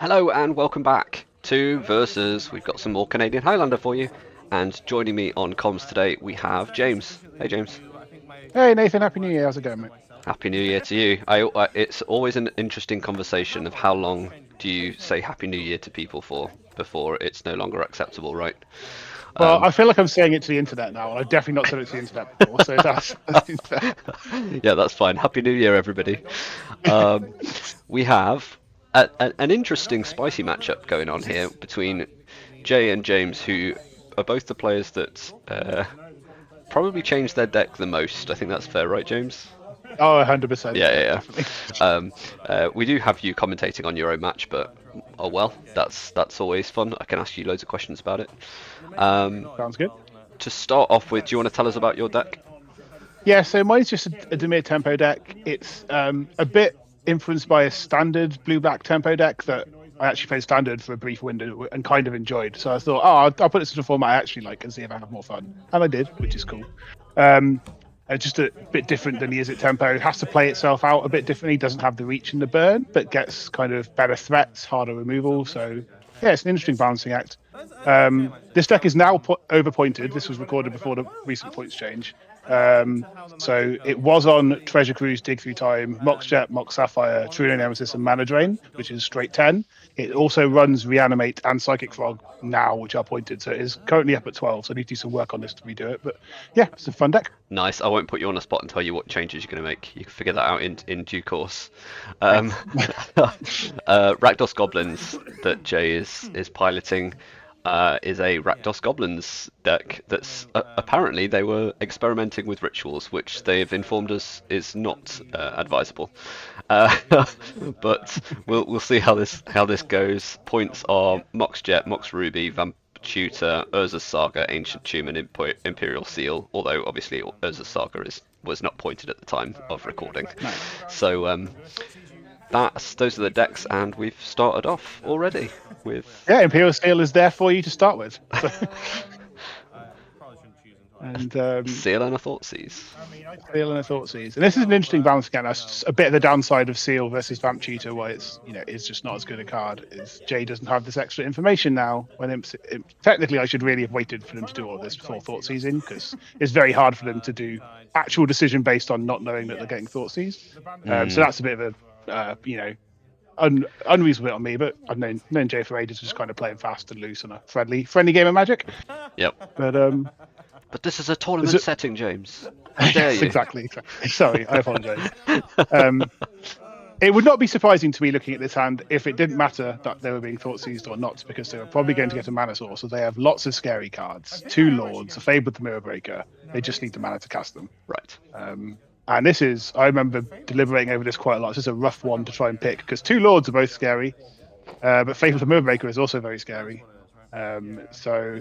Hello and welcome back to Versus. We've got some more Canadian Highlander for you. And joining me on comms today, we have James. Hey, James. Hey Nathan, Happy New Year. How's it going, mate? Happy New Year to you. It's always an interesting conversation of how long do you say Happy New Year to people for before it's no longer acceptable, right? Well, Um, I feel like I'm saying it to the internet now, and I've definitely not said it to the internet before, so that's fair. yeah, that's fine. Happy New Year, everybody. Um, we have an interesting spicy matchup going on here between Jay and James, who are both the players that probably changed their deck the most. I think that's fair, right, James? Oh, 100%. Yeah, Yeah, yeah, definitely. yeah. We do have you commentating on your own match, but oh well, that's always fun. I can ask you loads of questions about it. Um, Sounds good. to start off with, do you want to tell us about your deck? Yeah, so mine's just a Dimir Tempo deck. It's a bit influenced by a standard blue-black Tempo deck that I actually played standard for a brief window and kind of enjoyed. So I thought, I'll put this in a format I actually like and see if I have more fun. And I did, which is cool. Um, just a bit different than he is at Tempo. Has to play itself out a bit differently. Doesn't have the reach and the burn, but gets kind of better threats, harder removal. So yeah, it's an interesting balancing act. This deck is now overpointed. This was recorded before the recent points change. So it was on Treasure Cruise, Dig Through Time, Mox Jet, Mox Sapphire, True Nemesis, and Mana Drain, which is straight 10. It also runs Reanimate and Psychic Frog now, which are pointed. So it is currently up at 12. So I need to do some work on this to redo it. But yeah, it's a fun deck. Nice. I won't put you on the spot and tell you what changes you're going to make. You can figure that out in due course. Rakdos Goblins that Jay is piloting is a Rakdos Goblins deck that's apparently they were experimenting with rituals, which they've informed us is not advisable. But we'll see how this goes. Points are Mox Jet, Mox Ruby, Vamp Tutor, Urza's Saga, Ancient Tomb, and Imperial Seal. Although obviously Urza's Saga was not pointed at the time of recording. So those are the decks, and we've started off already with Imperial Steel is there for you to start with. And Seal and a Thoughtseize. Seal and a Thoughtseize. And this is an interesting balance again. That's a bit of the downside of Seal versus Vamp Tutor, why it's just not as good a card. Is Jay doesn't have this extra information now. Technically, I should really have waited for them to do all this before Thoughtseize in, because it's very hard for them to do actual decision based on not knowing that they're getting Thoughtseize. So that's a bit of a unreasonable bit on me, but I've known Jay for ages, just kind of playing fast and loose on a friendly game of Magic. Yep. But this is a tournament setting, James. How dare yes, you? exactly. Sorry, I apologise. It would not be surprising to me looking at this hand if it didn't matter that they were being Thoughtseized or not, because they were probably going to get a mana source, so they have lots of scary cards, 2 Lords, a Fable with the Mirror Breaker. They just need the mana to cast them. Right. And this is, I remember deliberating over this quite a lot. This is a rough one to try and pick, because 2 Lords are both scary, but Fable with the Mirror Breaker is also very scary. So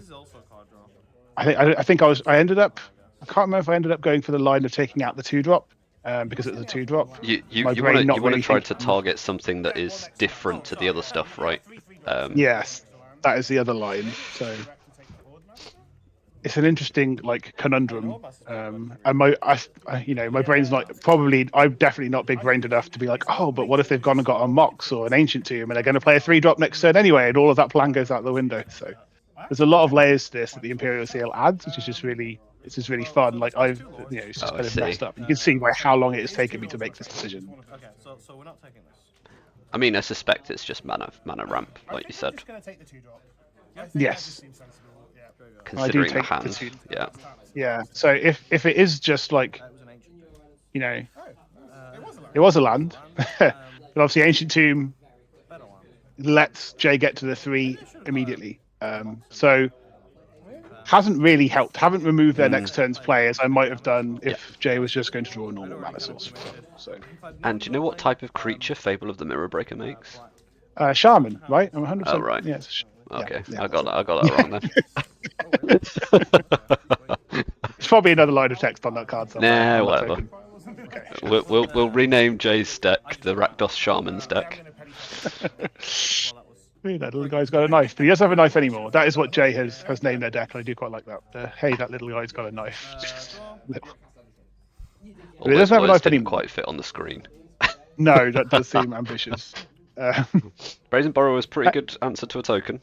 I think I ended up, I can't remember if I ended up going for the line of taking out the 2-drop, because it was a 2-drop. You want to try to target something that is different to the other stuff, right? Yes, that is the other line. So it's an interesting conundrum, and my brain's I'm definitely not big brained enough to be like, oh, but what if they've gone and got a Mox or an Ancient Tomb and they're going to play a 3-drop next turn anyway, and all of that plan goes out the window. So there's a lot of layers to this that the Imperial Seal adds, which is just really fun. It's just kind of messed up. You can see by how long it has taken me to make this decision. Okay, so we're not taking this. I mean, I suspect it's just mana ramp, like you said. Yes. Considering the hand, yeah. Yeah. So if it is just it was a land, but obviously Ancient Tomb lets Jay get to the 3 immediately. So hasn't really helped. Haven't removed their next turn's play as I might have done if Jay was just going to draw a normal mana source. So. And do you know what type of creature Fable of the Mirror Breaker makes? Shaman, right? I'm 100%. Oh, right. Yeah, okay, yeah, I got that wrong then. It's probably another line of text on that card somewhere. Nah, whatever. Okay. We'll rename Jay's deck the Rakdos Shaman's deck. That little guy's got a knife, but he doesn't have a knife anymore. That is what Jay has named their deck, and I do quite like that. Hey, that little guy's got a knife. But he doesn't have a knife didn't anymore. quite fit on the screen. No, that does seem ambitious. Brazen Borrower was pretty good answer to a token.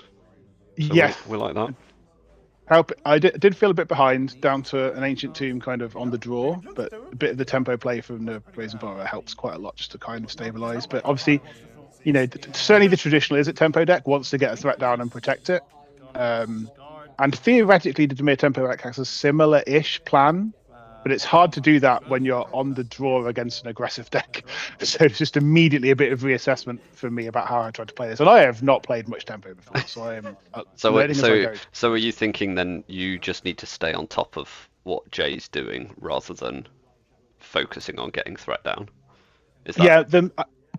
So Yes. we like that. I did feel a bit behind down to an Ancient Tomb kind of on the draw, but a bit of the tempo play from the Brazen Borrower helps quite a lot just to kind of stabilize. But obviously, certainly the traditional Izzet tempo deck wants to get a threat down and protect it. And theoretically, the Dimir Tempo deck has a similar-ish plan, but it's hard to do that when you're on the draw against an aggressive deck. So it's just immediately a bit of reassessment for me about how I try to play this. And I have not played much tempo before, so I am learning as I go. So are you thinking then you just need to stay on top of what Jay's doing rather than focusing on getting threat down? Is that... Yeah,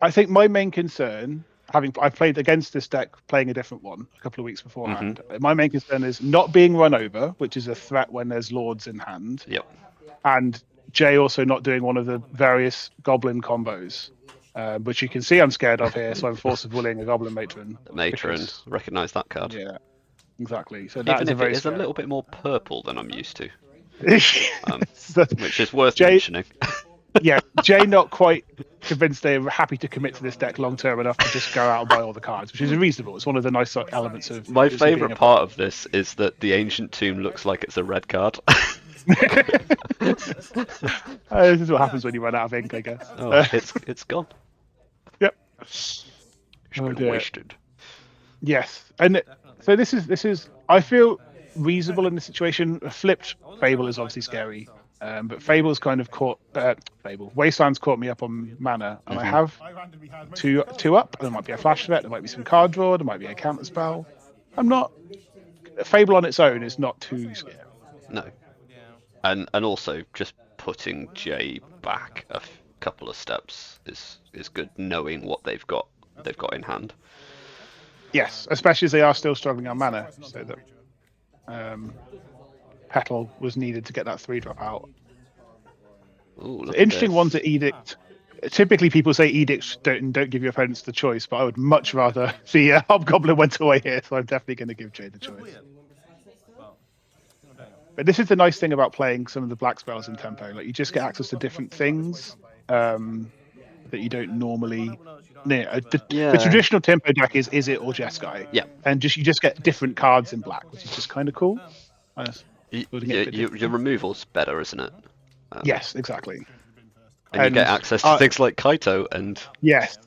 I think my main concern, I've played against this deck playing a different one a couple of weeks beforehand. My main concern is not being run over, which is a threat when there's lords in hand. Yep. And Jay also not doing one of the various goblin combos, which you can see I'm scared of here, so I'm force of willing a goblin matron. Recognise that card. Yeah, exactly. So that Even is if it is a little bit more purple than I'm used to, which is worth mentioning. Yeah, Jay not quite convinced they're happy to commit to this deck long term enough to just go out and buy all the cards, which is reasonable. It's one of the nice elements of... My favourite part of this is that the Ancient Tomb looks like it's a red card. This is what happens when you run out of ink, I guess. Oh, it's gone. Yep. It's been wasted. Yes, and so this is I feel reasonable in this situation. A flipped Fable is obviously scary, but Fable's kind of Wasteland's caught me up on mana, and I have two up. There might be a flash threat, there might be some card draw, there might be a counter spell. Fable on its own is not too scary. No. And also just putting Jay back a couple of steps is good, knowing what they've got in hand. Yes, especially as they are still struggling on mana, so that Petal was needed to get that 3-drop out. Ooh, So interesting one to Edict. Typically, people say edicts don't give your opponents the choice, but I would much rather see Hobgoblin went away here, so I'm definitely going to give Jay the choice. But this is the nice thing about playing some of the black spells in tempo. Like, you just get access to different things that you don't normally. The traditional tempo deck is it or Jeskai. Yeah. And you just get different cards in black, which is just kind of cool. Your removal's better, isn't it? Yes, exactly. And you get access to things like Kaito and... Yes.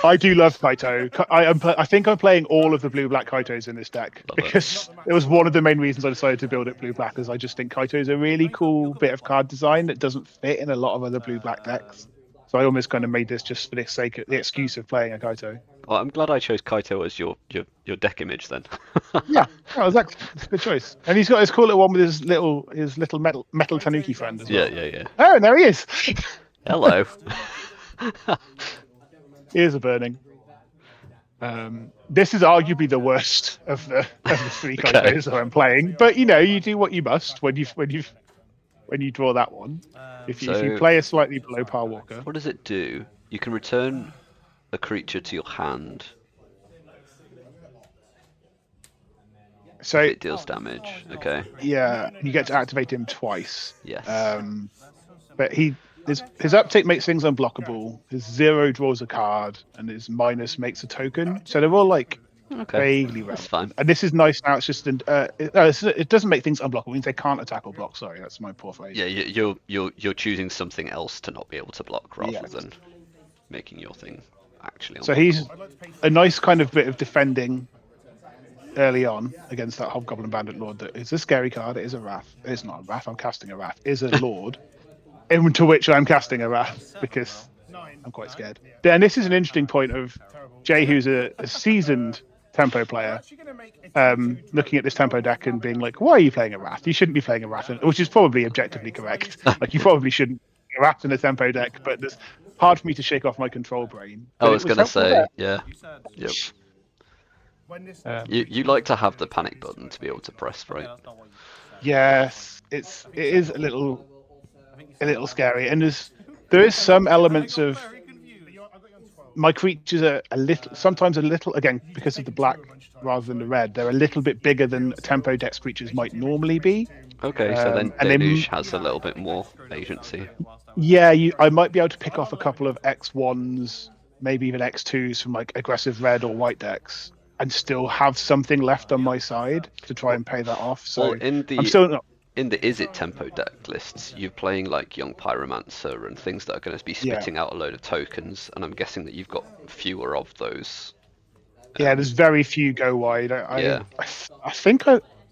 I do love Kaito. I think I'm playing all of the blue-black Kaitos in this deck because it was one of the main reasons I decided to build it blue-black, is I just think Kaito is a really cool bit of card design that doesn't fit in a lot of other blue-black decks. So I almost kind of made this just for the sake of the excuse of playing a Kaito. Well, I'm glad I chose Kaito as your deck image then. Yeah, exactly. It's a good choice. And he's got his cool little one with his little metal Tanuki friend as well. Yeah. Oh, and there he is. Hello. Ears are burning. This is arguably the worst of the three Kaitos that I'm playing, but you do what you must when you draw that one. If you play a slightly below par walker. What does it do? You can return a creature to your hand. So it deals damage. Okay. Yeah, you get to activate him twice. Yes. But his uptake makes things unblockable. His 0 draws a card, and his minus makes a token. So they're all like vaguely relevant. That's fine. And this is nice now. It's just it doesn't make things unblockable. It means they can't attack or block. Sorry, that's my poor phrase. Yeah, you're choosing something else to not be able to block rather than making your thing actually unblockable. So he's a nice kind of bit of defending early on against that Hobgoblin Bandit Lord. That is a scary card. It is a Wrath. It's not a Wrath. I'm casting a Wrath. It is a Lord. Into which I'm casting a Wrath because I'm quite scared. And this is an interesting point of Jay, who's a seasoned tempo player, looking at this tempo deck and being like, why are you playing a Wrath? You shouldn't be playing a Wrath, which is probably objectively correct. Like, you probably shouldn't be a Wrath in a tempo deck, but it's hard for me to shake off my control brain. I was going to say, yeah. Yep. You like to have the panic button to be able to press, right? Yes, it is a little scary, and there is some elements of my creatures are sometimes a little, again, because of the black rather than the red, they're a little bit bigger than tempo dex creatures might normally be. Okay, so then Deluge has a little bit more agency. Yeah, I might be able to pick off a couple of X1s maybe even X2s from like aggressive red or white decks, and still have something left on my side to try and pay that off. Well, So I'm still not. in the Is It Tempo deck lists, you're playing like Young Pyromancer and things that are going to be Yeah, spitting out a load of tokens, and I'm guessing that you've got fewer of those. yeah. There's very few go wide. Yeah. I think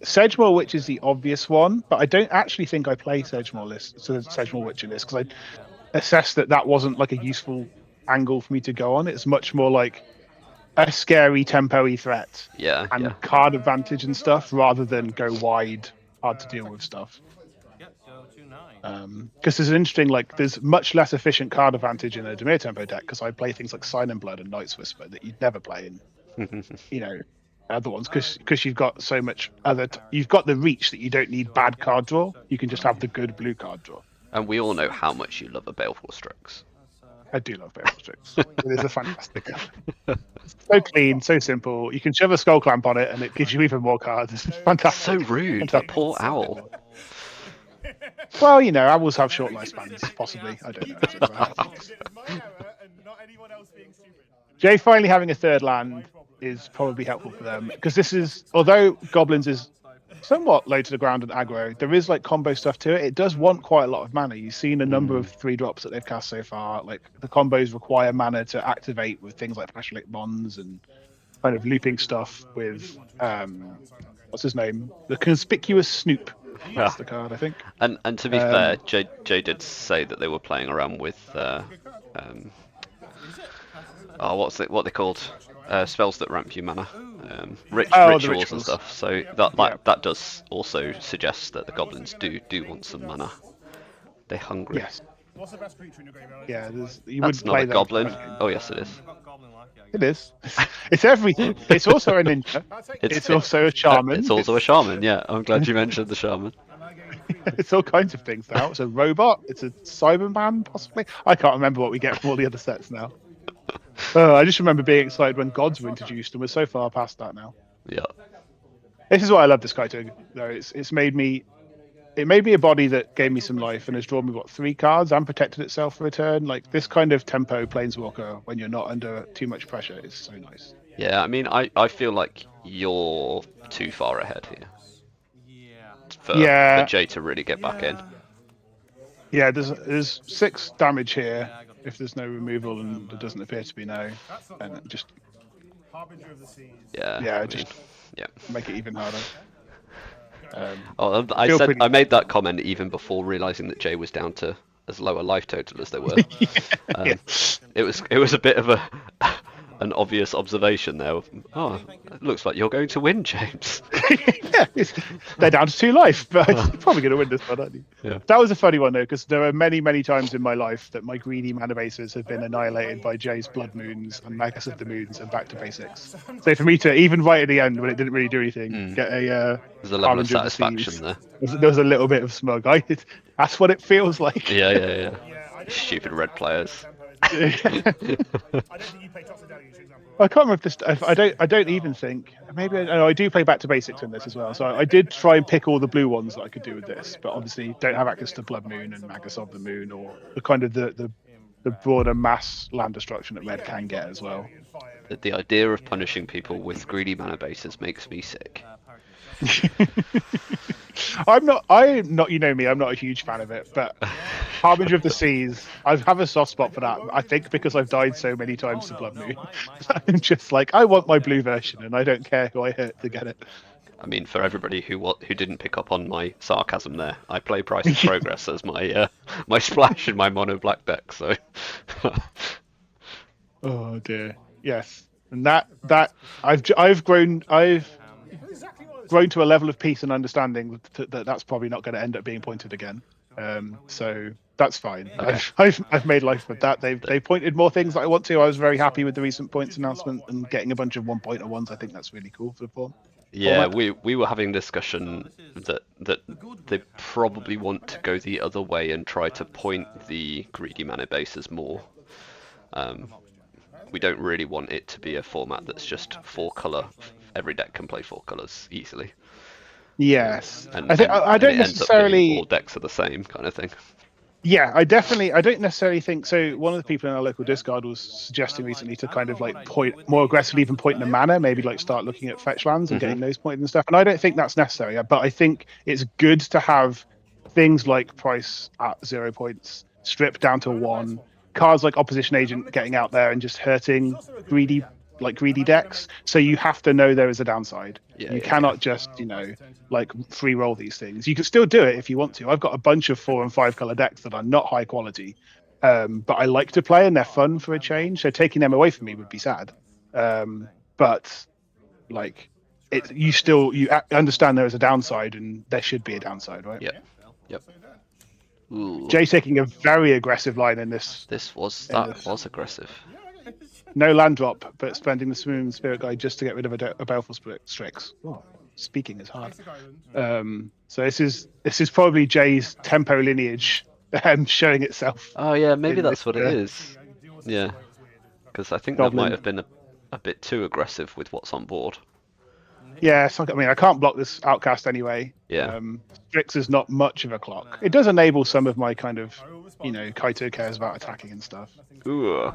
Sedgemoor Witch is the obvious one, but I don't actually think I play Sedgemoor Witch in this because I assessed that wasn't like a useful angle for me to go on. It's much more like a scary tempo-y threat Yeah, yeah. and card advantage and stuff rather than go wide, hard to deal with stuff. Because there's an interesting, like, there's much less efficient card advantage in a Dimir Tempo deck because I play things like Sign and Blood and Night's Whisper that you'd never play in, other ones because you've got so much you've got the reach that you don't need bad card draw. You can just have the good blue card draw. And we all know how much you love a Baleful Strix. I do love Baleful Strix. It is a fantastic card. It's so clean, so simple. You can shove a Skull Clamp on it and it gives you even more cards. It's fantastic. So rude, Fantastic. that poor owl. Well, owls have short lifespans, possibly. I don't know. Jay finally having a third land is probably helpful for them because this is, although Goblins is somewhat low to the ground and aggro, there is like combo stuff to it. It does want quite a lot of mana. You've seen a number of 3-drops that they've cast so far. Like the combos require mana to activate with things like Passionate Bonds and kind of looping stuff with what's his name? The Conspicuous Snoop. That's the card, I think. And to be fair, Jay did say that they were playing around with what they called spells that ramp you mana, rituals and stuff. So that does also suggest that the goblins do want some mana. They're hungry. Yes. What's the best creature in your graveyard? Yeah, you That's not a goblin. Oh yes, it is. It is. It's everything. It's also a ninja. It's also a shaman. It's also a shaman. Yeah, I'm glad you mentioned the shaman. It's all kinds of things now. It's a robot. It's a Cyberman, possibly. I can't remember what we get from all the other sets now. I just remember being excited when gods were introduced, and we're so far past that now. Yeah. This is why I love this guy too. Though it made me a body that gave me some life and has drawn me 3 cards and protected itself for a turn. Like this kind of tempo planeswalker when you're not under too much pressure is so nice. Yeah, I mean, I feel like you're too far ahead here. For Jay to really get back in. Yeah, there's 6 damage here if there's no removal, and there doesn't appear to be no, and just make it even harder. I made that comment even before realizing that Jay was down to as low a life total as they were. It was a bit of an obvious observation there. It looks like you're going to win, James. They're down to 2 life, but you're probably going to win this one, aren't you? Yeah. That was a funny one though, because there are many, many times in my life that my greedy mana bases have been annihilated by Jay's Blood Moons and Magus of the Moons and back to basics. So for me to even right at the end when it didn't really do anything, get a there's a level of satisfaction there. There was a little bit of smug. That's what it feels like. Yeah. Stupid red players. I can't remember this. I don't even think. Maybe I do play back to basics in this as well. So I did try and pick all the blue ones that I could do with this, but obviously don't have access to Blood Moon and Magus of the Moon or the kind of the broader mass land destruction that red can get as well. The idea of punishing people with greedy mana bases makes me sick. I'm not. You know me. I'm not a huge fan of it, but Harbinger of the Seas, I have a soft spot for that. I think because I've died so many times to Blood Moon, I'm just like I want my blue version, and I don't care who I hurt to get it. I mean, for everybody who didn't pick up on my sarcasm there, I play Price of Progress as my my splash in my mono black deck. So. Oh dear. Yes, and that I've grown to a level of peace and understanding that's probably not going to end up being pointed again. So that's fine. Okay. I've made life with that. They pointed more things that I want to. I was very happy with the recent points announcement and getting a bunch of 1-pointer ones. I think that's really cool for the form. Yeah, we were having a discussion that they probably want to go the other way and try to point the greedy mana bases more. We don't really want it to be a format that's just 4 color. Every deck can play 4 colors easily. Yes, and I don't necessarily. All decks are the same kind of thing. Yeah, I don't necessarily think so. One of the people in our local Discord was suggesting recently to kind of like point more aggressively, even point in the mana, maybe like start looking at fetch lands and getting those pointed and stuff. And I don't think that's necessary, but I think it's good to have things like price at 0 points, stripped down to 1, cards like Opposition Agent getting out there and just hurting greedy decks. So you have to know there is a downside. You cannot just, like free roll these things. You can still do it if you want to. I've got a bunch of 4 and 5 color decks that are not high quality, but I like to play and they're fun for a change. So taking them away from me would be sad. But like you understand there is a downside and there should be a downside, right? Yep. Ooh. Jay taking a very aggressive line in this. That was aggressive. No land drop, but spending the Swoon Spirit Guide just to get rid of a Baleful Strix. Oh, speaking is hard. So this is probably Jay's tempo lineage showing itself. Oh yeah, maybe that's what it is. Yeah, because I think that might have been a bit too aggressive with what's on board. Yeah, I mean, I can't block this Outcast anyway. Yeah. Strix is not much of a clock. It does enable some of my kind of, Kaito cares about attacking and stuff. Ooh.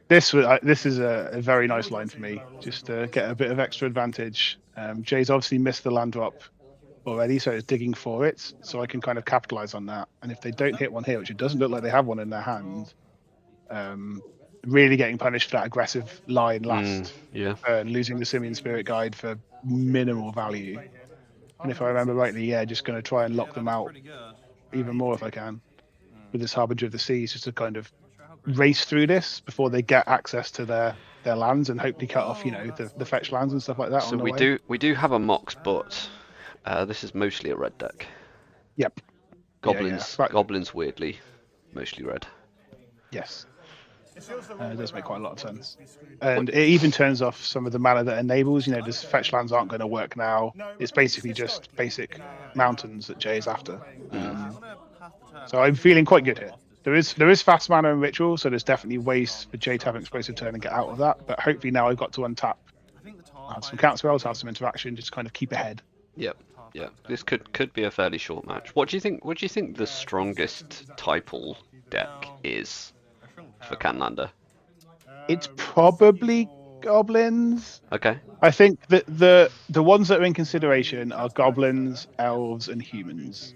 This is a very nice line for me, just to get a bit of extra advantage. Jay's obviously missed the land drop already, so it's digging for it, so I can kind of capitalize on that. And if they don't hit one here, which it doesn't look like they have one in their hand, really getting punished for that aggressive line last turn, losing the Simian Spirit Guide for minimal value. And if I remember rightly, just going to try and lock them out even more if I can with this Harbinger of the Seas, just to kind of race through this before they get access to their lands and hopefully cut off, the fetch lands and stuff like that. So we do have a Mox, but this is mostly a red deck. Yep. Goblins weirdly mostly red. Yes. It does make quite a lot of sense. And it even turns off some of the mana that enables, this fetch lands aren't going to work now. It's basically just basic mountains that Jay is after. So I'm feeling quite good here. There is fast mana and ritual, so there's definitely ways for Jay to have an explosive turn and get out of that. But hopefully now I've got to untap, have some counter spells, have some interaction, just kind of keep ahead. Yep. Yeah. This could be a fairly short match. What do you think the strongest Typal deck is for Canlander? It's probably Goblins. Okay. I think that the ones that are in consideration are Goblins, Elves, and Humans.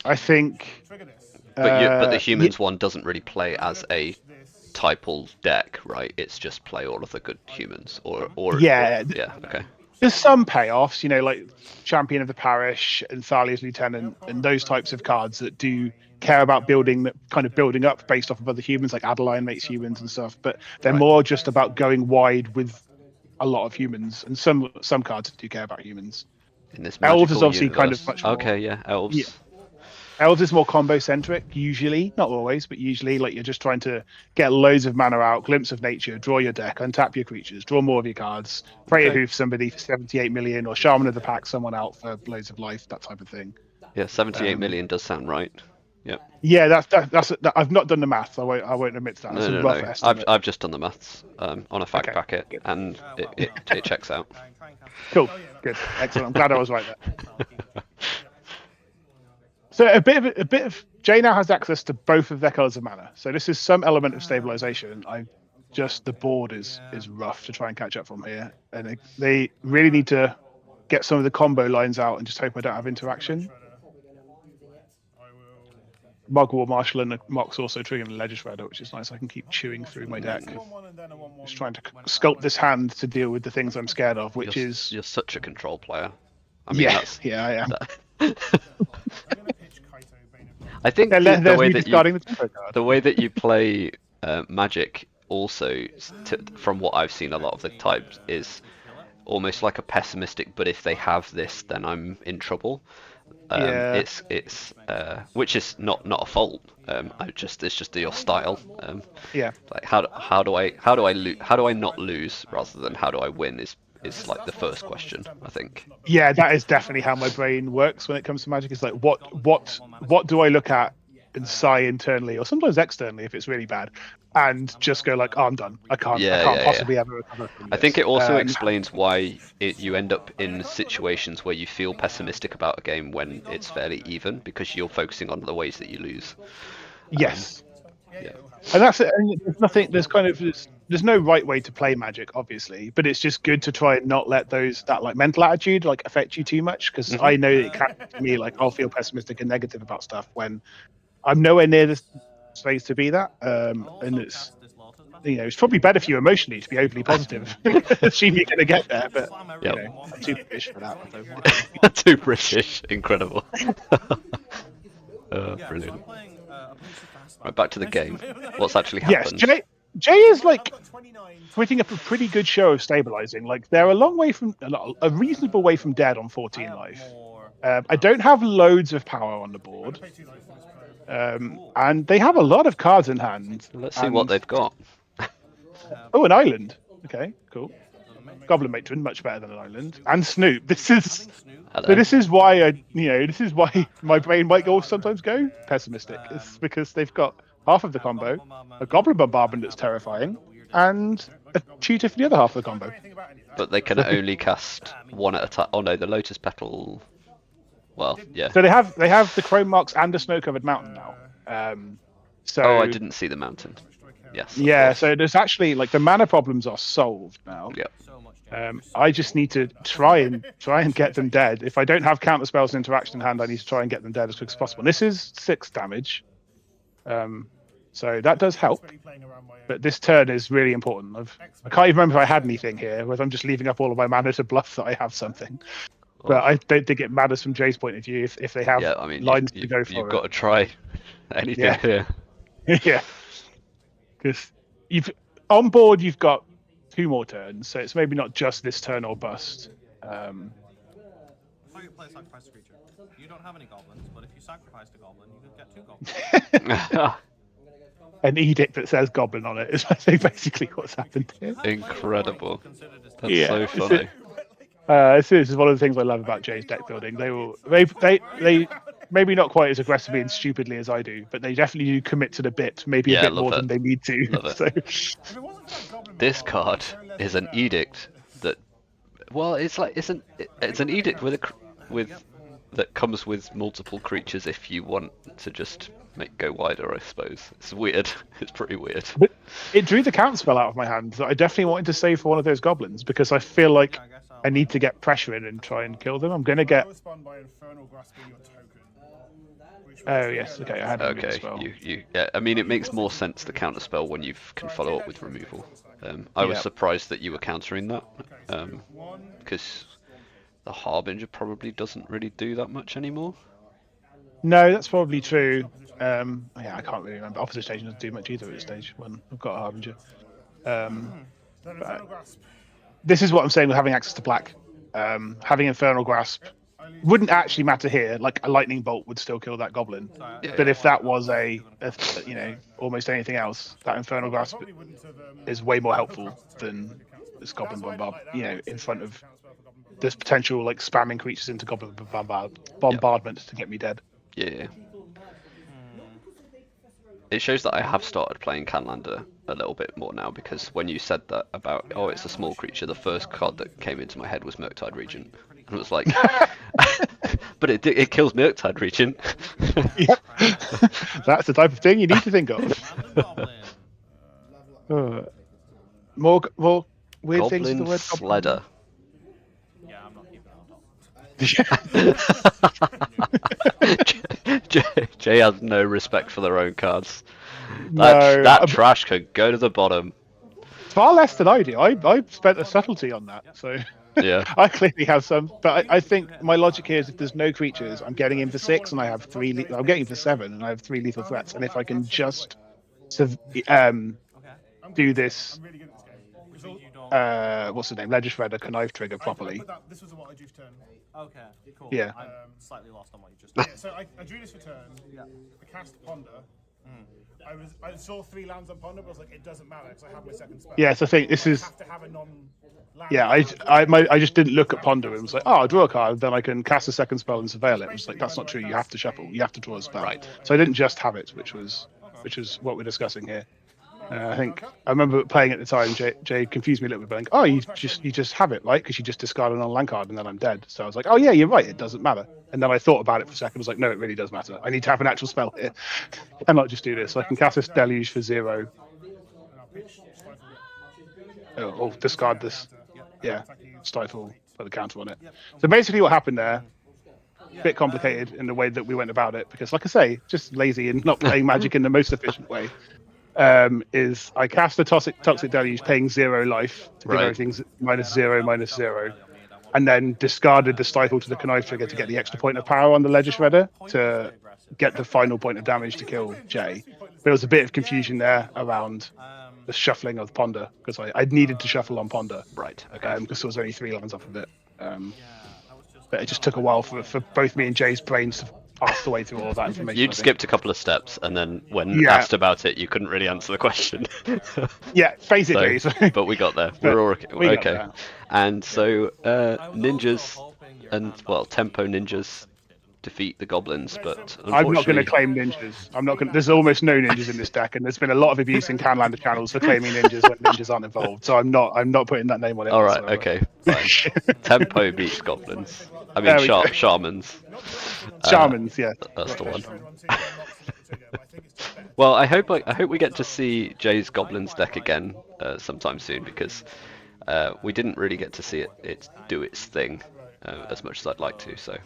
I think. But the Humans one doesn't really play as a Typal deck, right? It's just play all of the good humans, or okay. There's some payoffs, like Champion of the Parish and Thalia's Lieutenant and those types of cards that do care about building up based off of other humans, like Adeline makes humans and stuff, but they're more just about going wide with a lot of humans, and some cards do care about humans. In this Elves is obviously universe. kind of much more. Okay, yeah, Elves. Yeah. Elves is more combo centric, usually, not always, but usually, like you're just trying to get loads of mana out, glimpse of nature, draw your deck, untap your creatures, draw more of your cards, pray a hoof somebody for 78 million, or Shaman of the Pack someone out for loads of life, that type of thing. Yeah, 78 million does sound right. Yep. Yeah, that's I've not done the maths. I won't admit to that. That's a rough estimate. I've just done the maths on a fact packet, and it checks out. Cool, good, excellent. I'm glad I was right there. So a bit of Jay now has access to both of their colors of mana. So this is some element of stabilization. The board is rough to try and catch up from here, and they really need to get some of the combo lines out and just hope I don't have interaction. Mugwort Marshal and Mox also triggering the Legislator, which is nice. I can keep chewing through my deck. Just trying to sculpt this hand to deal with the things I'm scared of, which is... You're such a control player. I mean, I am. I think the way that you play Magic also, from what I've seen a lot of the times, is almost like a pessimistic, but if they have this, then I'm in trouble. It's which is not a fault. It's just your style. Like how do I not lose rather than how do I win is like the first question, I think. Yeah, that is definitely how my brain works when it comes to Magic. It's like what do I look at and sigh internally, or sometimes externally if it's really bad, and just go like, "Oh, I'm done. I can't possibly ever recover from this." I think it also explains why you end up in situations where you feel pessimistic about a game when it's fairly even, because you're focusing on the ways that you lose. Yes. Yeah. And that's it. And there's nothing. There's no right way to play Magic, obviously, but it's just good to try and not let that like mental attitude like affect you too much, because I know it can to me like I'll feel pessimistic and negative about stuff when I'm nowhere near the space to be that. And it's it's probably better for you emotionally to be overly positive. Assume you're going to get there, but I'm too British for that. So. Too British, incredible. Brilliant. Right, back to the game. What's actually happened? Yes, Jay is like putting up a pretty good show of stabilizing. Like they're a reasonable way from dead on 14 life. I don't have loads of power on the board, and they have a lot of cards in hand. Let's see what they've got. Oh, an island. Okay, cool. Goblin Matron, much better than an island. And Snoop. This is why this is why my brain might sometimes go pessimistic. It's because they've got half of the combo, a Goblin Bombardment that's terrifying, and a tutor for the other half of the combo. But they can only cast one at a time. Oh no, the Lotus Petal. Well, yeah. So they have the Chrome Marks and the Snow-Covered Mountain now. Oh, I didn't see the mountain. Yes. Yeah, so there's actually like the mana problems are solved now. Yep. I just need to try and get them dead. If I don't have counter spells and interaction in hand, I need to try and get them dead as quick as possible. And this is 6 damage, so that does help. But this turn is really important. I can't even remember if I had anything here, whether I'm just leaving up all of my mana to bluff that I have something. But I don't think it matters from Jay's point of view if they have lines to go for. You've got to try anything here. Yeah, because on board you've got 2 more turns, so it's maybe not just this turn or bust. I thought you play sacrifice a creature. You don't have any goblins, but if you sacrificed a goblin, you could get 2 goblins. An edict that says goblin on it is basically what's happened here. Incredible. That's so funny. This is one of the things I love about Jay's deck building. They maybe not quite as aggressively and stupidly as I do, but they definitely do commit to the bit, maybe a bit more than they need to. Love it. So. This card is an edict that, well, it's an edict that comes with multiple creatures if you want to just go wider, I suppose. It's weird. It's pretty weird. But it drew the counter spell out of my hand that I definitely wanted to save for one of those goblins, because I feel like I need to get pressure in and try and kill them. I'm going to get... Oh, yes. Okay, I had a spell. Yeah, I mean, it makes more sense to counter spell when you can follow up with removal. I was surprised that you were countering that, because the Harbinger probably doesn't really do that much anymore. No, that's probably true. I can't really remember. Opposite Stage doesn't do much either at this stage when I've got a Harbinger. This is what I'm saying with having access to black. Having Infernal Grasp wouldn't actually matter here. Like a Lightning Bolt would still kill that Goblin. But if that was almost anything else, that Infernal Grasp is way more helpful than this Goblin Bombard. In front of this potential like spamming creatures into Goblin Bombardment to get me dead. Yeah. It shows that I have started playing Canlander a little bit more now, because when you said that about, it's a small creature, the first card that came into my head was Murktide Regent. And it was like, but it kills Murktide Regent. Yep. That's the type of thing you need to think of. More weird Goblin things with the word Sledder. Yeah, I'm not keeping that. Jay has no respect for their own cards. No, that trash could go to the bottom. Far less than I do. I spent a subtlety on that, so Yeah. I clearly have some. But I think my logic here is if there's no creatures, I'm getting in for 6, and I have 3. I'm getting for 7, and I have 3 lethal threats. And if I can just do this, what's the name? Legishredder Connive trigger properly. This was what I drew for turn. Okay, cool. Yeah. I'm slightly lost on what you just So I drew this for turn. I cast Ponder. I saw 3 lands on Ponder, but I was like, it doesn't matter because I have my second spell. Yes, I think this I is. have to have a non-land. Yeah, I just didn't look at Ponder and was like, oh, I'll draw a card, then I can cast a second spell and surveil it. It was like, that's not true. You have to shuffle. You have to draw a spell. Right. So I didn't just have it, which was what we're discussing here. I think I remember playing at the time. Jay confused me a little bit, like, oh, you just have it, right? Because you just discard a non-land card and then I'm dead. So I was like, oh yeah, you're right. It doesn't matter. And then I thought about it for a second. I was like, no, it really does matter. I need to have an actual spell here. I cannot just do this. So I can cast this Deluge for 0. Or discard this. Yeah, Stifle, put the counter on it. So basically, what happened there, a bit complicated in the way that we went about it, because, like I say, just lazy and not playing Magic in the most efficient way. Is I cast the Toxic Deluge, paying 0 life to give everything -0/-0, and then discarded the Stifle to the Connive trigger to get the extra point of power on the Ledger Shredder to get the final point of damage to kill Jay. There was a bit of confusion there around the shuffling of Ponder, because I needed to shuffle on Ponder. Right. Okay. Because there was only 3 lands off of it. But it just took a while for both me and Jay's brains to pass the way through all of that information. You'd skipped a couple of steps, and then when asked about it, you couldn't really answer the question. Yeah, basically. But we got there. We're all okay. And so ninjas and tempo ninjas defeat the goblins, but I'm not going to claim ninjas. I'm not going. There's almost no ninjas in this deck, and there's been a lot of abuse in Canlander channels for claiming ninjas when ninjas aren't involved. So I'm not putting that name on it. All right, okay, fine. Tempo beats goblins. I mean, shamans. Shamans, yeah. That's the one. Well, I hope we get to see Jay's goblins deck again sometime soon, because we didn't really get to see it do its thing as much as I'd like to. So.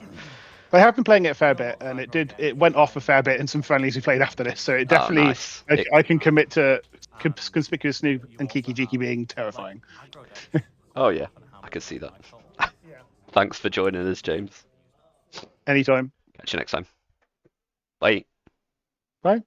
I have been playing it a fair bit, and it went off a fair bit in some friendlies we played after this. So it definitely, nice. I can commit to Conspicuous Snoop and Kiki Jiki being terrifying. Oh yeah, I could see that. Thanks for joining us, James. Anytime. Catch you next time. Bye. Bye.